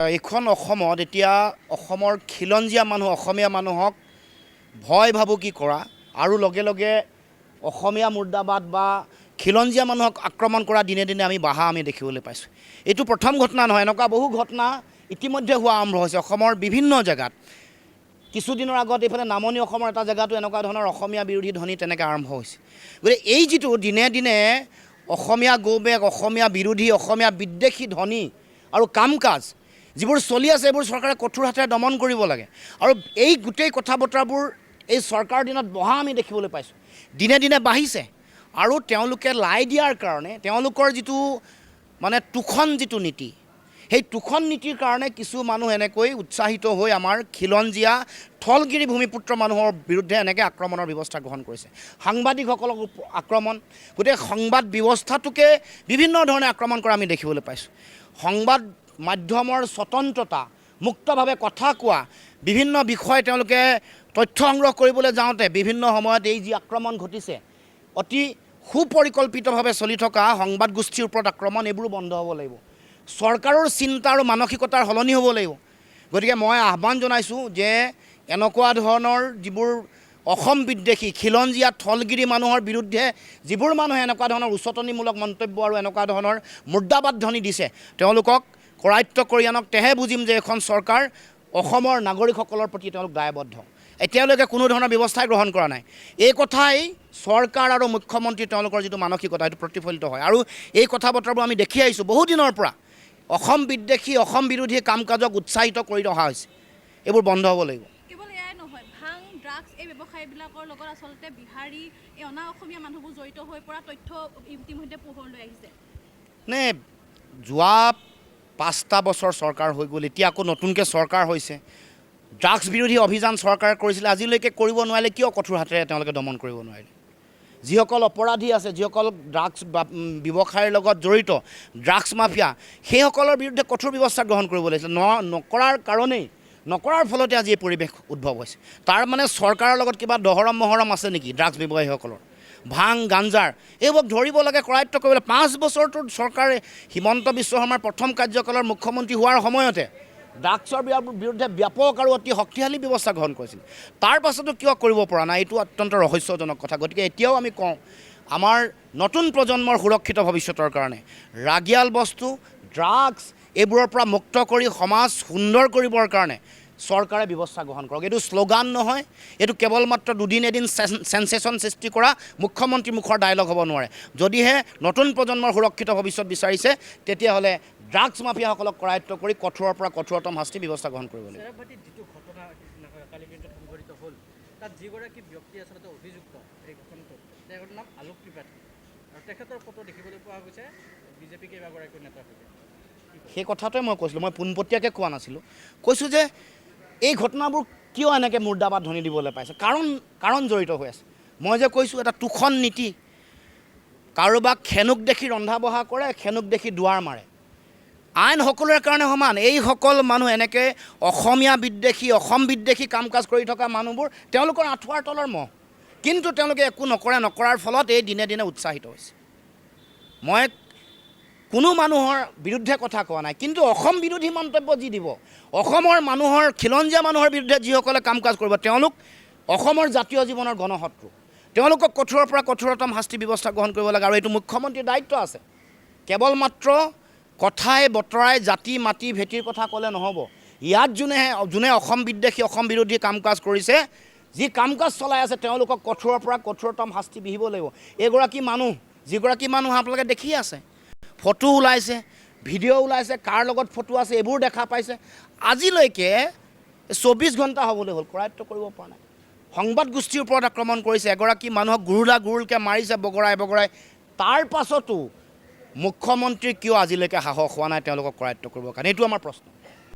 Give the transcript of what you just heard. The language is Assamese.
এইখন অসমত এতিয়া অসমৰ খিলঞ্জীয়া মানুহ অসমীয়া মানুহক ভয় ভাবুকি কৰা আৰু লগে লগে অসমীয়া মুৰ্দাবাদ বা খিলঞ্জীয়া মানুহক আক্ৰমণ কৰা দিনে দিনে আমি দেখিবলৈ পাইছোঁ। এইটো প্ৰথম ঘটনা নহয়, এনেকুৱা বহু ঘটনা ইতিমধ্যে হোৱা আৰম্ভ হৈছে অসমৰ বিভিন্ন জেগাত। কিছুদিনৰ আগত এইফালে নামনি অসমৰ এটা জেগাতো এনেকুৱা ধৰণৰ অসমীয়া বিৰোধী ধ্বনি তেনেকৈ আৰম্ভ হৈছে। গতিকে এই যিটো দিনে দিনে অসমীয়া গৌবেগ, অসমীয়া বিৰোধী, অসমীয়া বিদ্বেষী ধ্বনি আৰু কাম কাজ যিবোৰ চলি আছে এইবোৰ চৰকাৰে কঠোৰ হাতেৰে দমন কৰিব লাগে। আৰু এই গোটেই কথা বতৰাবোৰ এই চৰকাৰৰ দিনত বহা আমি দেখিবলৈ পাইছোঁ। দিনে দিনে বাঢ়িছে আৰু তেওঁলোকে লাই দিয়াৰ কাৰণে তেওঁলোকৰ যিটো তোষণ যিটো নীতি, সেই তোষণ নীতিৰ কাৰণে কিছু মানুহ এনেকৈ উৎসাহিত হৈ আমাৰ খিলঞ্জীয়া থলগিৰি ভূমিপুত্ৰ মানুহৰ বিৰুদ্ধে এনেকৈ আক্ৰমণৰ ব্যৱস্থা গ্ৰহণ কৰিছে। সাংবাদিকসকলক আক্ৰমণ, গোটেই সংবাদ ব্যৱস্থাটোকে বিভিন্ন ধৰণে আক্ৰমণ কৰা আমি দেখিবলৈ পাইছোঁ। সংবাদ মাধ্যমৰ স্বতন্ত্ৰতা, মুক্তভাৱে কথা কোৱা, বিভিন্ন বিষয় তেওঁলোকে তথ্য সংগ্ৰহ কৰিবলৈ যাওঁতে বিভিন্ন সময়ত এই যি আক্ৰমণ ঘটিছে, অতি সুপৰিকল্পিতভাৱে চলি থকা সংবাদ গোষ্ঠীৰ ওপৰত আক্ৰমণ, এইবোৰো বন্ধ হ'ব লাগিব। চৰকাৰৰ চিন্তা আৰু মানসিকতাৰ সলনি হ'ব লাগিব। গতিকে মই আহ্বান জনাইছোঁ যে এনেকুৱা ধৰণৰ যিবোৰ অসম বিদ্বেষী খিলঞ্জীয়া থলগিৰি মানুহৰ বিৰুদ্ধে যিবোৰ মানুহে এনেকুৱা ধৰণৰ উচতনিমূলক মন্তব্য আৰু এনেকুৱা ধৰণৰ মুৰ্দাবাদ ধ্বনি দিছে, তেওঁলোকক কৰায়ত্ব কৰি আনক, তেহে বুজিম যে এখন চৰকাৰ অসমৰ নাগৰিকসকলৰ প্ৰতি তেওঁলোক দায়বদ্ধ। এতিয়ালৈকে কোনো ধৰণৰ ব্যৱস্থাই গ্ৰহণ কৰা নাই। এই কথাই চৰকাৰ আৰু মুখ্যমন্ত্ৰী তেওঁলোকৰ যিটো মানসিকতা সেইটো প্ৰতিফলিত হয়। আৰু এই কথা বতৰাবোৰ আমি দেখি আহিছোঁ বহুদিনৰ পৰা। অসম বিদ্বেষী, অসম বিৰোধী কাম কাজক উৎসাহিত কৰি ৰখা হৈছে। এইবোৰ বন্ধ হ'ব লাগিব। কেৱল এয়াই নহয়, ভাং, ড্ৰাগছ এই ব্যৱসায়বিলাকৰ লগত আচলতে বিহাৰী এই অনা অসমীয়া মানুহবোৰ জড়িত হৈ পৰা তথ্য ইতিমধ্যে পোহৰলৈ আহিছে। যোৱা 5টা বছৰ চৰকাৰ হৈ গ'ল, এতিয়া আকৌ নতুনকৈ চৰকাৰ হৈছে। ড্ৰাগছ বিৰোধী অভিযান চৰকাৰে কৰিছিলে, আজিলৈকে কৰিব নোৱাৰিলে কিয় কঠোৰ হাতেৰে তেওঁলোকে দমন কৰিব নোৱাৰিলে? যিসকল অপৰাধী আছে, যিসকল ড্ৰাগছ ব্যৱসায়ৰ লগত জড়িত, ড্ৰাগছ মাফিয়া, সেইসকলৰ বিৰুদ্ধে কঠোৰ ব্যৱস্থা গ্ৰহণ কৰিব লাগিছিল। নকৰাৰ ফলতে আজি এই পৰিৱেশ উদ্ভৱ হৈছে। তাৰ চৰকাৰৰ লগত কিবা দহৰম মহৰম আছে নেকি? ড্ৰাগছ ব্যৱসায়ীসকলৰ ভাং, গাঞ্জাৰ এইবোৰক ধৰিব লাগে, কৰায়ত্ব কৰিব লাগে। 5 বছৰটোত চৰকাৰে হিমন্ত বিশ্ব শৰ্মাৰ প্ৰথম কাৰ্যকালৰ মুখ্যমন্ত্ৰী হোৱাৰ সময়তে ড্ৰাগছৰ বিৰুদ্ধে ব্যাপক আৰু অতি শক্তিশালী ব্যৱস্থা গ্ৰহণ কৰিছিল। তাৰ পাছতো কিয় কৰিব পৰা নাই? এইটো অত্যন্ত ৰহস্যজনক কথা। গতিকে এতিয়াও আমি কওঁ, আমাৰ নতুন প্ৰজন্মৰ সুৰক্ষিত ভৱিষ্যতৰ কাৰণে ৰাগিয়াল বস্তু, ড্ৰাগছ এইবোৰৰ পৰা মুক্ত কৰি সমাজ সুন্দৰ কৰিবৰ কাৰণে চৰকাৰে ব্যৱস্থা গ্ৰহণ কৰক। এইটো শ্লোগান নহয়, এইটো কেৱল মাত্ৰ দুদিন এদিন চেনচেশ্যন সৃষ্টি কৰা মুখ্যমন্ত্ৰী মুখৰ ডায়লগ হ'ব নোৱাৰে। যদিহে নতুন প্ৰজন্মৰ সুৰক্ষিত ভৱিষ্যত বিচাৰিছে, তেতিয়াহ'লে ড্ৰাগছ মাফিয়াসকলক কৰায়ত্ব কৰি কঠোৰৰ পৰা কঠোৰতম শাস্তি ব্যৱস্থা গ্ৰহণ কৰিব লাগিব। যিটো ঘটনা কালি দিনটোত সংঘটিত হ'ল, তাত যিগৰাকী ব্যক্তি আচলতে অভিযুক্ত এই ঘটনাটোত, তেওঁৰ নাম আলোক ত্ৰিপাঠী আৰু তেখেতৰ ফটো দেখিবলৈ পোৱা গৈছে বিজেপি কেইবাগৰাকী নেতাৰ সৈতে। সেই কথাটোৱে মই কৈছিলোঁ, মই পোনপটীয়াকৈ কোৱা নাছিলোঁ। কৈছোঁ যে এই ঘটনাবোৰ কিয় এনেকৈ মুৰ্দাবাদ ধ্বনি দিবলৈ পাইছে, কাৰণ জড়িত হৈ আছে। মই যে কৈছোঁ এটা তোষণ নীতি, কাৰোবাক খেনুক দেখি ৰন্ধা বঢ়া কৰে, খেনুক দেখি দুৱাৰ মাৰে। আইন সকলোৰে কাৰণে সমান। এইসকল মানুহ এনেকৈ অসমীয়া বিদ্বেষী, অসম বিদ্বেষী কাম কাজ কৰি থকা মানুহবোৰ তেওঁলোকৰ আঁঠুৱাৰ তলৰ মহ, কিন্তু তেওঁলোকে একো নকৰাৰ ফলত এই দিনে দিনে উৎসাহিত হৈছে। মই কোনো মানুহৰ বিৰুদ্ধে কথা কোৱা নাই, কিন্তু অসম বিৰোধী মন্তব্য যি দিব, অসমৰ মানুহৰ, খিলঞ্জীয়া মানুহৰ বিৰুদ্ধে যিসকলে কাম কাজ কৰিব, তেওঁলোক অসমৰ জাতীয় জীৱনৰ গণশত্ৰু। তেওঁলোকক কঠোৰৰ পৰা কঠোৰতম শাস্তি ব্যৱস্থা গ্ৰহণ কৰিব লাগে। আৰু এইটো মুখ্যমন্ত্ৰীৰ দায়িত্ব আছে। কেৱল মাত্ৰ কথাই বতৰাই জাতি মাটি ভেটিৰ কথা ক'লে নহ'ব। ইয়াত যোনে অসম বিদ্বেষী, অসম বিৰোধী কাম কাজ কৰিছে, যি কাম কাজ চলাই আছে, তেওঁলোকক কঠোৰৰ পৰা কঠোৰতম শাস্তি বিহিব লাগিব। যিগৰাকী মানুহ আপোনালোকে দেখি আছে, ফটো ওলাইছে, ভিডিঅ' ওলাইছে, কাৰ লগত ফটো আছে এইবোৰ দেখা পাইছে। আজিলৈকে 24 ঘণ্টা হ'বলৈ হ'ল, কৰায়ত্ব কৰিব পৰা নাই। সংবাদ গোষ্ঠীৰ ওপৰত আক্ৰমণ কৰিছে, এগৰাকী মানুহক গুৰুলকৈ মাৰিছে বগৰাই। তাৰ পাছতো মুখ্যমন্ত্ৰীৰ কিয় আজিলৈকে সাহস হোৱা নাই তেওঁলোকক কৰায়ত্ব কৰিবৰ কাৰণে? এইটো আমাৰ প্ৰশ্ন।